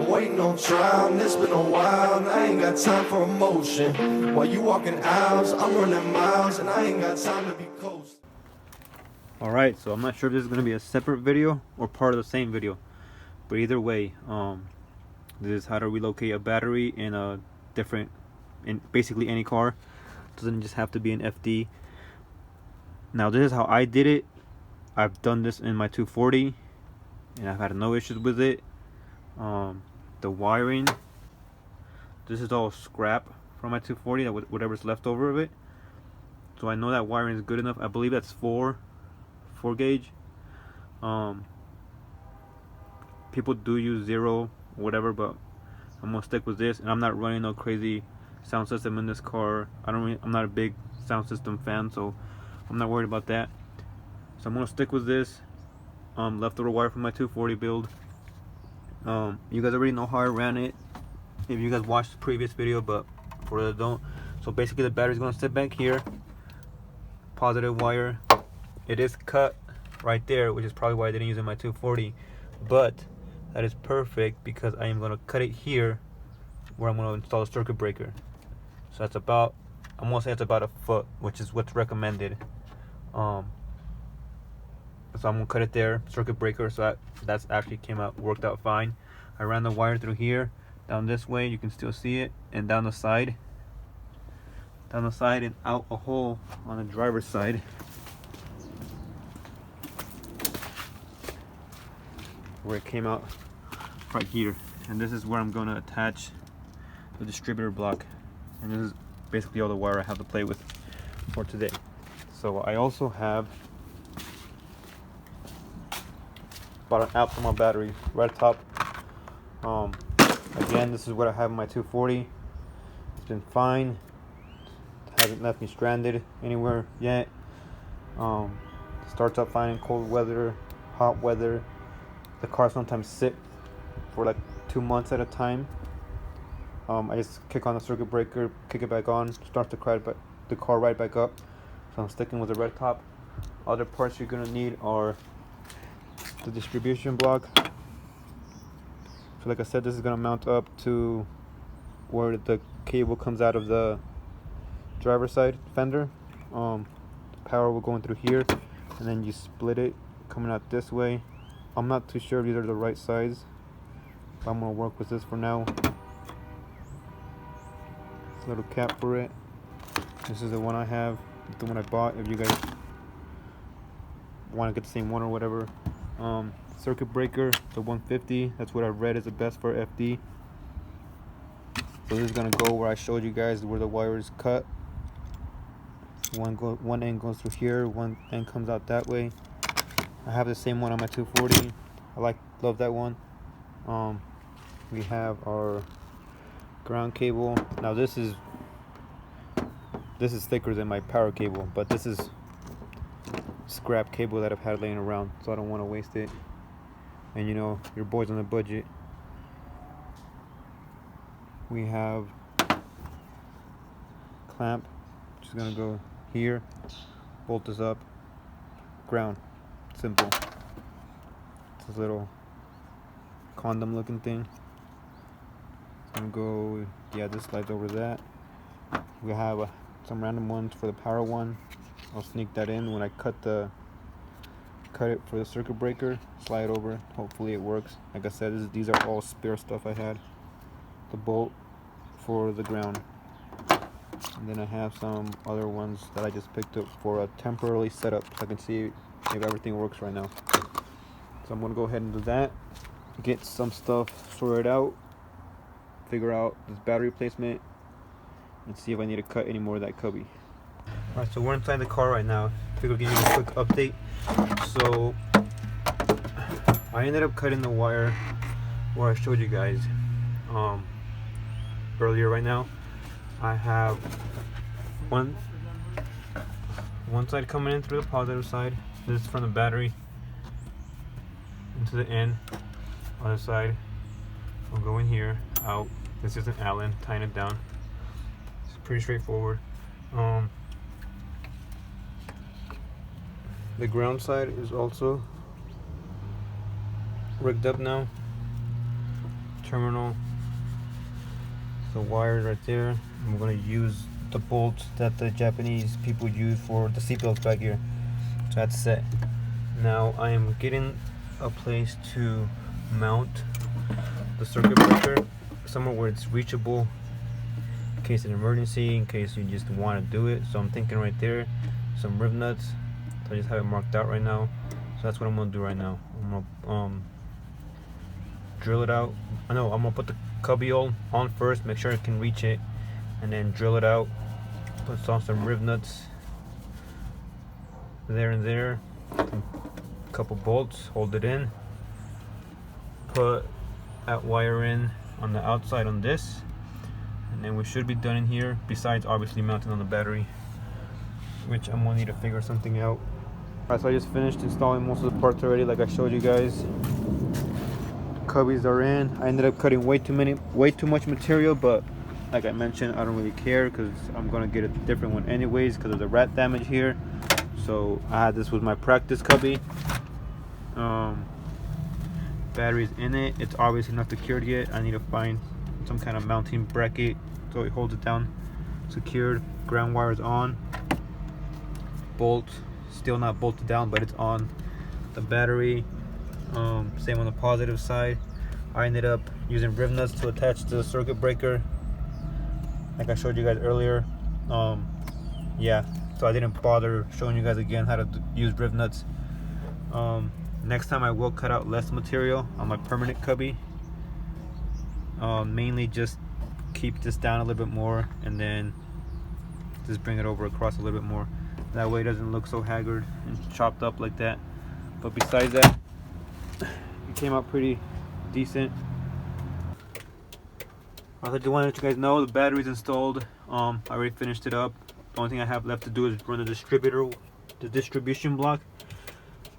I'm waiting on trial, and it's been a while, and I ain't got time for emotion. While you walking hours, I'm running miles, and I ain't got time to be coast. Alright, so I'm not sure if this is going to be a separate video or part of the same video, but either way, this is how to relocate a battery in a different, in basically any car. Doesn't just have to be an FD. Now this is how I did it. I've done this in my 240 and I've had no issues with it. The wiring, this is all scrap from my 240, whatever's left over of it. So I know that wiring is good enough. I believe that's 4 gauge. People do use 0 whatever, but I'm gonna stick with this, and I'm not running no crazy sound system in this car. I'm not a big sound system fan, so I'm not worried about that. So I'm gonna stick with this leftover wire from my 240 build. You guys already know how I ran it if you guys watched the previous video, but for those that don't, so basically the battery's gonna sit back here, positive wire. It is cut right there, which is probably why I didn't use it in my 240, but that is perfect because I am gonna cut it here where I'm gonna install a circuit breaker. So that's about, I'm gonna say it's about 1 foot, which is what's recommended. So I'm gonna cut it there, circuit breaker. So that's actually worked out fine. I ran the wire through here, down this way, you can still see it, and down the side, and out a hole on the driver's side, where it came out right here. And this is where I'm gonna attach the distributor block. And this is basically all the wire I have to play with for today. So I also have bought an app for my battery, red top. Again, this is what I have in my 240. It's been fine. It hasn't left me stranded anywhere yet. Starts up fine in cold weather, hot weather. The car sometimes sit for like 2 months at a time. I just kick on the circuit breaker, kick it back on, start the car right back up. So I'm sticking with the red top. Other parts you're gonna need are the distribution block. So like I said, this is gonna mount up to where the cable comes out of the driver's side fender. Power will go in through here, and then you split it coming out this way. I'm not too sure if these are the right size, but I'm gonna work with this for now. Little cap for it. This is the one I have, the one I bought. If you guys want to get the same one or whatever. Circuit breaker, the 150. That's what I read is the best for FD. So this is gonna go where I showed you guys where the wire is cut. One end goes through here, one end comes out that way. I have the same one on my 240. I love that one. We have our ground cable. Now this is thicker than my power cable, but this is scrap cable that I've had laying around, so I don't want to waste it. And you know, your boy's on a budget. We have clamp, which is gonna go here, bolt this up, ground, simple. It's this little condom looking thing. It's gonna go, yeah, this slides over that. We have some random ones for the power one. I'll sneak that in when I cut it for the circuit breaker, slide over, hopefully it works. Like I said, these are all spare stuff I had. The bolt for the ground, and then I have some other ones that I just picked up for a temporary setup, so I can see if everything works right now. So I'm gonna go ahead and do that, get some stuff sorted out, figure out this battery placement, and see if I need to cut any more of that cubby. Alright, so we're inside the car right now. Figure I'll give you a quick update. So I ended up cutting the wire where I showed you guys earlier. Right now I have one side coming in through the positive side. This is from the battery into the end. Other side will go in here, out. This is an Allen, tying it down. It's pretty straightforward. The ground side is also rigged up now. terminal. The wires right there. I'm gonna use the bolts that the Japanese people use for the seatbelts back here. So that's set. Now I am getting a place to mount the circuit breaker somewhere where it's reachable in case of an emergency, in case you just want to do it. So I'm thinking right there, some rib nuts. So I just have it marked out right now. So that's what I'm gonna do right now. I'm gonna drill it out. I'm gonna put the cubby on first, make sure it can reach it, and then drill it out. Put on some rib nuts there and there. A couple bolts, hold it in. Put that wire in on the outside on this, and then we should be done in here, besides obviously mounting on the battery, which I'm gonna need to figure something out. Alright, so I just finished installing most of the parts already, like I showed you guys. Cubbies are in. I ended up cutting way too much material, but like I mentioned, I don't really care because I'm gonna get a different one anyways because of the rat damage here. So I had this with my practice cubby. Batteries in it. It's obviously not secured yet. I need to find some kind of mounting bracket so it holds it down secured. Ground wires on. Bolt still not bolted down, but it's on the battery. Same on the positive side. I ended up using rib nuts to attach to the circuit breaker, like I showed you guys earlier. Yeah, so I didn't bother showing you guys again how to use rib nuts. Next time I will cut out less material on my permanent cubby. Mainly just keep this down a little bit more and then just bring it over across a little bit more. That way it doesn't look so haggard and chopped up like that. But besides that, it came out pretty decent. I just wanted to let you guys know the battery's installed. I already finished it up. The only thing I have left to do is run the distribution block.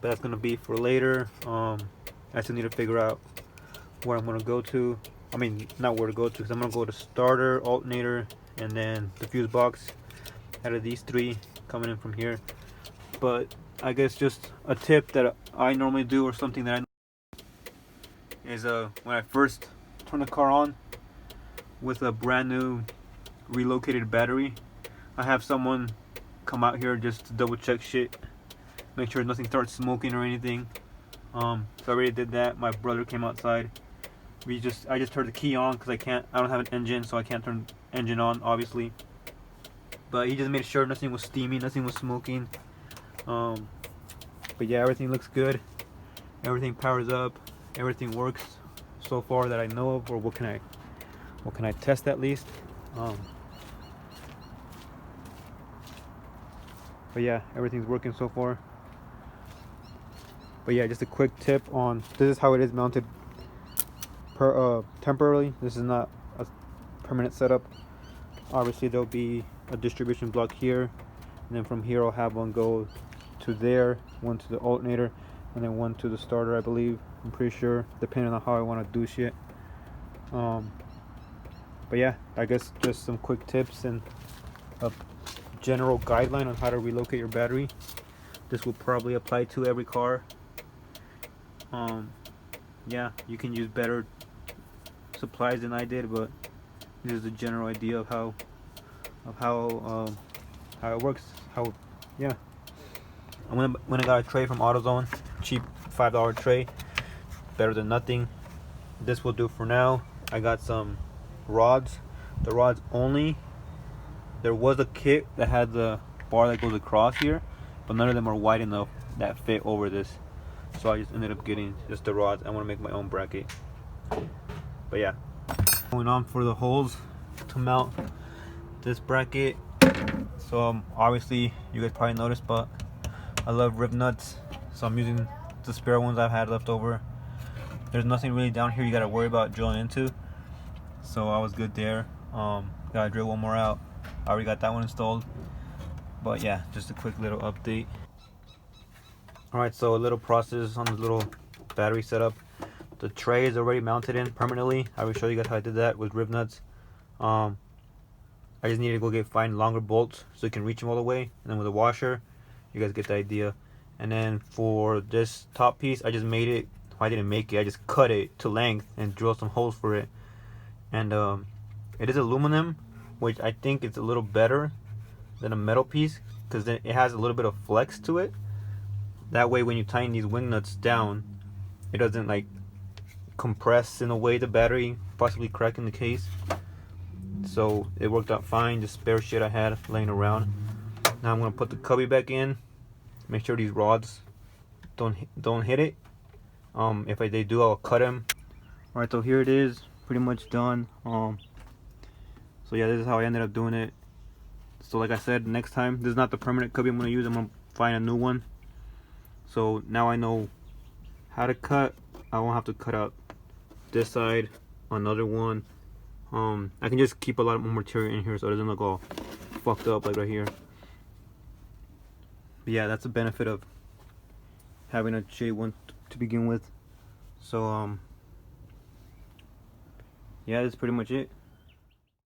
But that's gonna be for later. I still need to figure out where I'm gonna go to. I mean, not where to go to, because I'm gonna go to starter, alternator, and then the fuse box. Out of these three coming in from here. But I guess just a tip that I normally do, or something that I know, is when I first turn the car on with a brand new relocated battery, I have someone come out here just to double check shit, make sure nothing starts smoking or anything. So I already did that. My brother came outside. I just turned the key on because I don't have an engine, so I can't turn the engine on obviously. But he just made sure nothing was steamy, nothing was smoking. But yeah, everything looks good. Everything powers up. Everything works so far that I know of, or what can I test at least. But yeah, everything's working so far. But yeah, just a quick tip on this is how it is mounted temporarily. This is not a permanent setup. Obviously there'll be a distribution block here, and then from here I'll have one go to there, one to the alternator, and then one to the starter, I believe. I'm pretty sure, depending on how I want to do shit. But yeah, I guess just some quick tips and a general guideline on how to relocate your battery. This will probably apply to every car. Yeah, you can use better supplies than I did, but this is a general idea of how it works. Yeah. When I got a tray from AutoZone, cheap $5 tray, better than nothing. This will do for now. I got some rods. The rods only. There was a kit that had the bar that goes across here, but none of them are wide enough that fit over this. So I just ended up getting just the rods. I want to make my own bracket. But yeah, going on for the holes to mount this bracket. So obviously you guys probably noticed, but I love rib nuts, so I'm using the spare ones I've had left over. There's nothing really down here you gotta worry about drilling into, so I was good there. Gotta drill one more out. I already got that one installed. But yeah, just a quick little update. Alright, so a little process on this little battery setup. The tray is already mounted in permanently. I will show you guys how I did that with rib nuts. I just needed to go find longer bolts so you can reach them all the way, and then with a washer, you guys get the idea. And then for this top piece, I just made it I didn't make it. I just cut it to length and drilled some holes for it. And it is aluminum, which I think is a little better than a metal piece, because it has a little bit of flex to it. That way when you tighten these wing nuts down, it doesn't like compress in a way the battery, possibly cracking the case. So it worked out fine. Just spare shit I had laying around. Now I'm gonna put the cubby back in. Make sure these rods don't hit it. If they do, I'll cut them. All right, so here it is, pretty much done. So yeah, this is how I ended up doing it. So like I said, next time, this is not the permanent cubby I'm gonna use. I'm gonna find a new one. So now I know how to cut. I won't have to cut out this side, another one. I can just keep a lot more material in here so it doesn't look all fucked up like right here. But yeah, that's the benefit of having a shade one to begin with. So yeah, that's pretty much it.